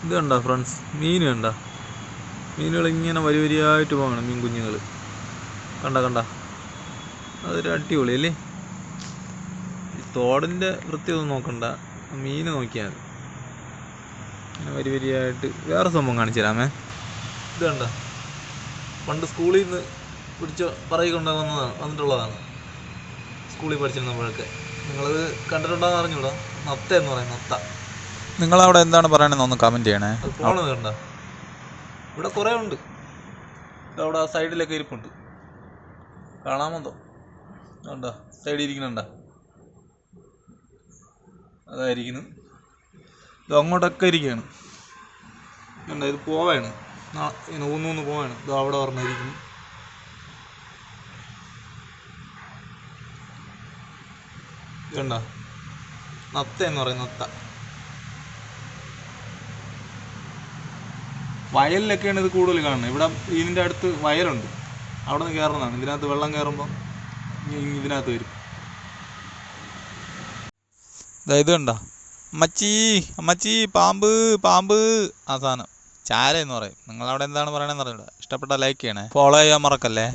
ഇത് കണ്ട ഫ്രണ്ട്സ്, മീൻ കണ്ട, മീനുകൾ ഇങ്ങനെ വരി വരിയായിട്ട് പോകണം. മീൻ കുഞ്ഞുങ്ങൾ കണ്ട കണ്ട, അതൊരു അടിപൊളി അല്ലേ. ഈ തോടിൻ്റെ വൃത്തിയൊന്നും നോക്കണ്ട, മീൻ നോക്കിയാൽ മതി. ഇങ്ങനെ വരി വരിയായിട്ട്. വേറെ സംഭവം കാണിച്ചു തരാമേ. ഇത് കണ്ട, പണ്ട് സ്കൂളിൽ നിന്ന് പിടിച്ച പറയി വന്നിട്ടുള്ളതാണ്. സ്കൂളിൽ പഠിച്ചിരുന്നപ്പോഴൊക്കെ. നിങ്ങളത് കണ്ടിട്ടുണ്ടോയെന്ന് അറിഞ്ഞൂടാ. നത്ത എന്ന് പറയും, നത്ത. നിങ്ങളവിടെ എന്താണ് പറയണമെന്ന് ഒന്ന് കമൻറ്റ് ചെയ്യണേ. അത് പോണത് കണ്ട, ഇവിടെ കുറേ ഉണ്ട്. അവിടെ ആ സൈഡിലൊക്കെ ഇരിപ്പുണ്ട്, കാണാമെന്തോ. കണ്ട സൈഡിൽ ഇരിക്കുന്നുണ്ട, അതായിരിക്കുന്നു. ഇത് അങ്ങോട്ടൊക്കെ ഇരിക്കുകയാണ് കണ്ട. ഇത് പോവാണ്, ഇങ്ങനെ ഊന്നൂന്ന് പോവാണ്. ഇത് അവിടെ പറഞ്ഞിരിക്കുന്നു. കണ്ട, നത്ത എന്ന് പറയും, നത്ത. വയലിലൊക്കെയാണ് ഇത് കൂടുതൽ കാണുന്നത്. ഇവിടെ ഇതിൻ്റെ അടുത്ത് വയലുണ്ട്, അവിടെ നിന്ന് കയറുന്നതാണ്. ഇതിനകത്ത് വെള്ളം കയറുമ്പോൾ ഇതിനകത്ത് വരും. ഇത് കണ്ട, അമ്മച്ചി അമ്മച്ചി പാമ്പ് പാമ്പ്, ആ സാധനം ചാര എന്ന് പറയും. നിങ്ങളവിടെ എന്താണ് പറയണമെന്ന് അറിയില്ല. ഇഷ്ടപ്പെട്ട ലൈക്ക് ചെയ്യണേ, ഫോളോ ചെയ്യാൻ മറക്കല്ലേ.